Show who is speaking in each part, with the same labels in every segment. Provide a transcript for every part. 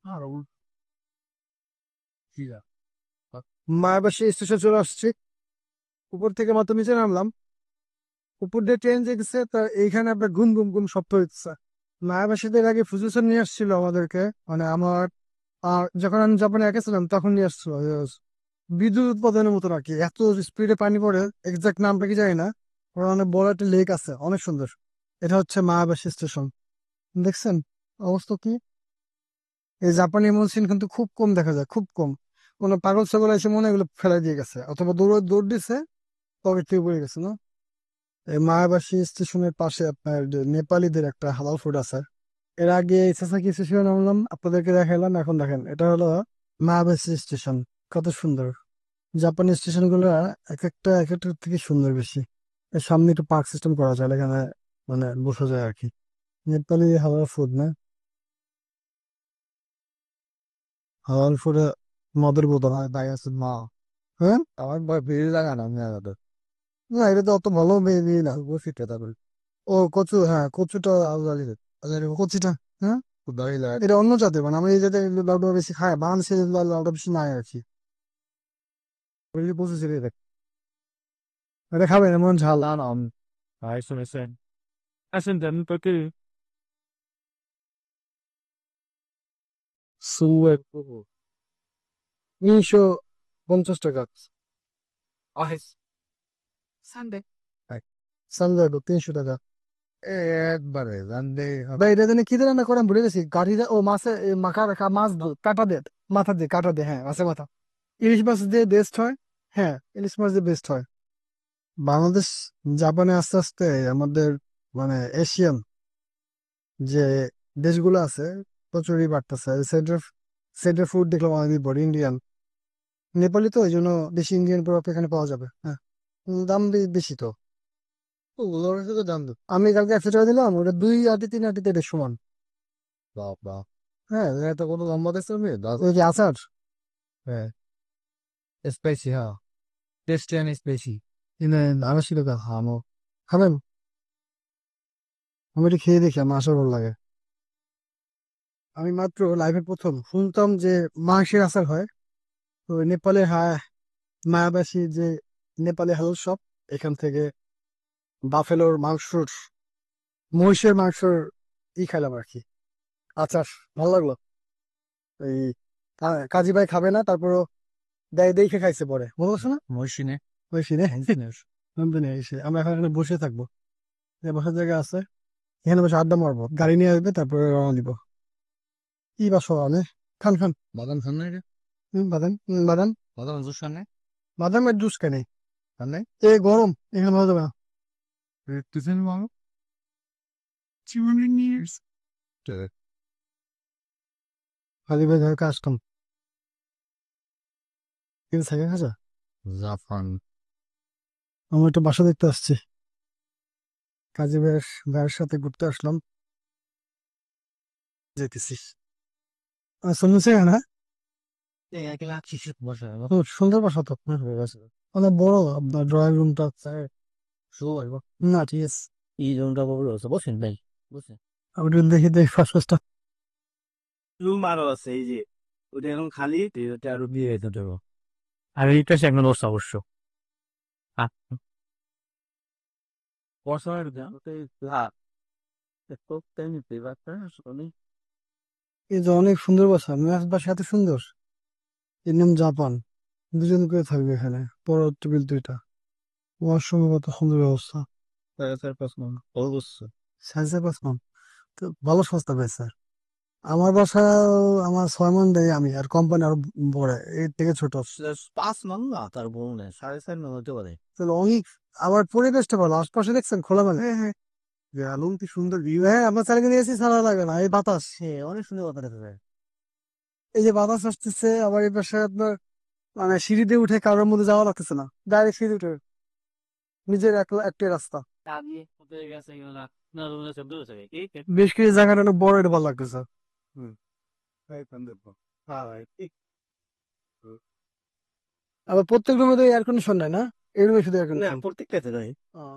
Speaker 1: আর মায়াবাসী station চলে আসছি। উপর থেকে মাত্র নিচে নামলাম। উপর দিয়ে ট্রেন যে গেছে তা এইখানে আপনার গুম গুম গুম শব্দ হচ্ছে। মায়াবাসীদের আগে ফুজিশন নিয়ে আসছিল আমাদেরকে, মানে আমার যখন আমি জাপানে একেছিলাম তখন নিয়ে আসছিল। বিদ্যুৎ উৎপাদনের মতো নাকি এত স্পিডে পানি পড়ে, এক্সাক্ট নামটা কি জানি না। ওরা অনেক বড় একটা লেক আছে, অনেক সুন্দর। এটা হচ্ছে মায়াবাসী স্টেশন। দেখছেন অবস্থা কি? এই জাপানি এমোশন কিন্তু খুব কম দেখা যায়, খুব কম। কোনো পাগল ছাগল এসে মনে হয় এগুলো ফেলাই দিয়ে গেছে, অথবা দৌড় দৌড় দিছে, পকেট থেকে পড়ে গেছে না। এই মায়াবাসী স্টেশনের পাশে আপনার যে নেপালিদের একটা হালাল ফুড আছে। এর আগে সাসাকি স্টেশনে নামলাম, আপনাদেরকে দেখাইলাম। এখন দেখেন এটা হলো মায়াবাসী স্টেশন। কত সুন্দর! জাপানি স্টেশন গুলো এক একটার থেকে সুন্দর বেশি। এর সামনে একটু পার্ক সিস্টেম করা যায়, এখানে মানে বসা যায় আর কি। নেপালি হালাল ফুড না, হালাল ফুডে মদের বোতল হয় তাই আছে মা। হ্যাঁ, আমার বেশি লাগা না মেয়াদ। না, এটা তো অত ভালো বেবি না, বসিটা তারপরে। ও কচু, হ্যাঁ কচুটা আলাদা। কচিটা, হ্যাঁ এটা অন্য জাতের, মানে আমি এই জাতের লাউটা বেশি খাই, বাংলাদেশের লাউটা বেশি নাই আর কি। বুঝেছি রে, এটা খাবেন এমন ঝাল। না না, শুনেছেন আসেন দেন তোকে সুয়ের 350 টাকা। সানডে, সানডে 300 টাকা একবারে জানলে। ভাই এটা জানি কি দিয়ে রান্না করেন ভুলে গেছি। গাড়ি ও মাছে মাখা রাখা মাছ কাটা দে, মাথা দিয়ে কাটা দে, হ্যাঁ মাছে মাথা। ইলিশ মাছ দিয়ে বেস্ট হয়। হ্যাঁ, ইলিশ মাছ দিয়ে বেস্ট হয়। বাংলাদেশ জাপানে আস্তে আস্তে আমাদের মানে এশিয়ান যে দেশগুলো আছে প্রচুরই বাড়তেছে। সেন্টার সেন্টার ফুড দেখলাম অনেকদিন পর ইন্ডিয়ান। নেপালি তো এই জন্য বেশি ইন্ডিয়ান প্রোডাক্ট এখানে পাওয়া যাবে। হ্যাঁ, দাম বেশি তো। ওগুলোর সাথে দাম তো, আমি কালকে 100 টাকা দিলাম, ওটা 2 আটি 3 আটিতে এটা সমান। বাবা, হ্যাঁ এটা কোনো লম্বা দেখছো আমি ওই যে আচার। হ্যাঁ, স্পাইসি, হ্যাঁ টেস্টি অ্যান্ড স্পাইসি। আমি ছিল খামো, খাবেন? আমি এটা খেয়ে দেখি, আমার আসলে ভালো লাগে। আমি মাত্র লাইফে প্রথম শুনতাম যে মাংসের আচার হয়। তো নেপালে, হ্যাঁ, মায়াবাসী যে নেপালে হালাল শপ, এখান থেকে বাফেলোর মাংসর, মহিষের মাংসর খাইলাম আর কি, আচার। ভালো লাগলো। এই কাজী ভাই খাবে না, তারপরও দেয় দেখে খাইছে, পরে মনে করছে না মহিষিনে, মহিষিনে নন্দিনী এসে আমরা এখন এখানে বসে থাকবো। যে বসার জায়গা আছে, এখানে বসে আড্ডা মারবো, গাড়ি নিয়ে আসবে তারপরে রওনা দিব। কি বাসো আমি, খান খান বাদাম খান না রে? বাদাম, বাদাম, বাদাম জুস খান না? বাদামের জুস কেন খান নাই? এ গরম, এখানে ভালো যাবে না। তুই মামা 200 years খালি ভাই ঘরে কাজ কাম কিন্তু থাকে খাজা জাফরান। আমি একটা বাসা দেখতে আসছি, কাজী ভাইয়ের ভাইয়ের সাথে ঘুরতে আসলাম, যেতেছি। শুনছে না? খুব সুন্দর বাসা তো আপনার হয়ে গেছে, অনেক বড় আপনার ড্রয়িং রুমটা। না ঠিক আছে, এই রুমটা বড় আছে, বসেন ভাই বসেন। আমি একটু দেখি দেখি ফার্স্ট। রুম আরো আছে, এই যে ওটা এখন খালি, ওটা আরো বিয়ে হইতে দেবো। আর এইটা সে একদম দোস্ত অবশ্য। এই যে অনেক সুন্দর বাসা, ম্যাচ বাসা এত সুন্দর। এর নাম জাপান। দুজন করে থাকবে এখানে, বড় টেবিল 2টা, ওয়াশরুমে কত সুন্দর ব্যবস্থা। 5.5 মান অবশ্য, 5.5 মান তো ভালো সস্তা পেয়েছে। আমার বাসা, আমার 6 মান দেয় আমি, আর কোম্পানি আরো বড়, এর থেকে ছোট। 5 মান না, তার বড় না, 4.5 মান হতে পারে। তাহলে অনেক। আবার পরিবেশটা ভালো, আশপাশে দেখছেন খোলামেলা। হ্যাঁ হ্যাঁ, আলম কি সুন্দর ভিউ। হ্যাঁ, আপনার চালিয়ে নিয়েছি, সারা লাগে না, এই বাতাস, হ্যাঁ অনেক সুন্দর বাতাস দেখা যায়। এই যে বাতাস আসতেছে, আবার এই পাশে আপনার মানে সিঁড়িতে উঠে কারোর মধ্যে যাওয়া লাগতেছে না, ডাইরেক্ট সিঁড়ি উঠে নিজের একটাই রাস্তা। বেশ কিছু জায়গাটা অনেক বড়, এটা ভালো লাগতেছে। হুম, আবার প্রত্যেক রুমে তো এয়ার কন্ডিশন নাই না, এই রুমে শুধু এয়ার কন্ডিশন প্রত্যেকটাতে নাই।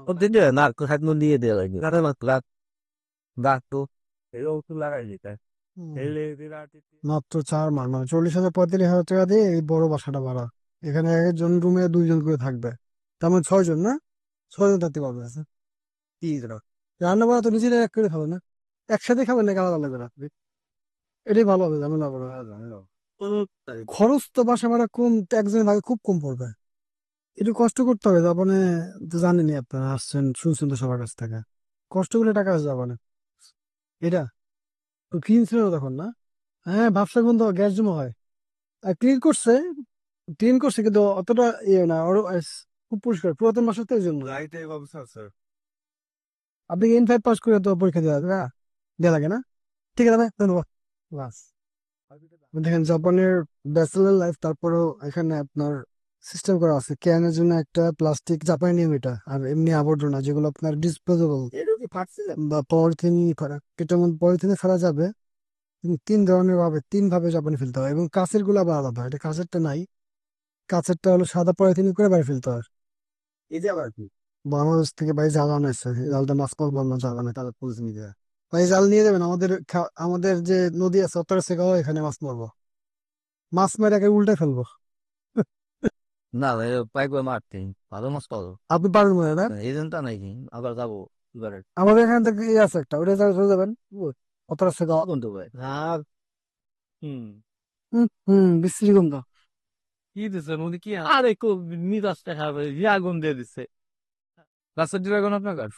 Speaker 1: প্রত্যেকটা না, হাত দিয়ে দেওয়া লাগে, রাত তো এরকম তো লাগাই যেতে। মাত্র 4 মাস, মানে 40,000 45,000 টাকা দিয়ে এই বড় বাসাটা ভাড়া। এখানে একজন রুমে 2 জন করে থাকবে, তার মানে 6 জন না? 6 জন থাকতে পারবে। রান্না বান্না তো নিজেরা এক করে খাবে না, একসাথে খাবেন নাকি আলাদা আলাদা রাখবে? এটাই ভালো হবে, ঝামেলা করবে না। খরচ তো বাসা ভাড়া কম, তো একজনের ভাগে খুব কম পড়বে। একটু কষ্ট করতে হবে, তারপরে তো জানেনই, আপনারা আসছেন শুনছেন তো সবার কাছ থেকে, কষ্ট করলে টাকা আসে যাবে না। এটা তো ক্লিন ছিল তখন না? হ্যাঁ, ভাবসাব বন্ধ, গ্যাস জমা হয়। আর ক্লিন করছে কিন্তু অতটা ইয়ে না, ওর খুব পরিষ্কার, পুরাতন বাসা তো এই জন্য। আপনি N5 পাস করে তো পরীক্ষা দেওয়া যাবে, দেওয়া লাগে না? ঠিক আছে ভাই, ধন্যবাদ। বাস। দেখেন জাপানের ব্যাচেলর লাইফ, তারপরেও এখানে আপনার সিস্টেম করা আছে ক্যানের জন্য একটা প্লাস্টিক, জাপানি নিয়ম এটা। আর এমনি আবর্জনা যেগুলো আপনার ডিসপোজেবল বা পলিথিন ফেলা, এটা পলিথিনে ফেলা যাবে, কিন্তু 3 ধরনের ভাবে, 3 ভাবে জাপানি ফেলতে হয়, এবং কাঁচের গুলো আবার আলাদা, এটা কাঁচেরটা নাই। কাঁচেরটা হলো সাদা পলিথিন করে বাইরে ফেলতে হয়। এই যে আবার কি, বাংলাদেশ থেকে ভাই জাল আনাইছে, এই জালটা মাছ পাওয়া বন্ধ, জাল আনে তাদের পলিথিন নিয়ে যায়। ভাই জাল নিয়ে যাবেন, আমাদের আমাদের যে নদী আছে ওটার থেকে এখানে মাছ মারবো, মাছ মেরে একে উল্টে ফেলবো।
Speaker 2: না ভাই, পাইকো মারতে ভালো মাছ পাবো।
Speaker 1: আপনি পারবেন মনে হয় না?
Speaker 2: এজেন্টটা নাকি আবার যাবো এবারে।
Speaker 1: আমাদের এখান থেকে ইয়ে আছে একটা, ওটা চলে যাবেন, অতটা থেকে।
Speaker 2: বন্ধু ভাই আর হুম
Speaker 1: হুম হুম, বিশ্রী গন্ধ।
Speaker 2: কি দিছে নদী কি আরে কো নিরাশ দেখা হবে, আগুন দিয়ে দিছে। গাছের ড্রাগন আপনার কাছে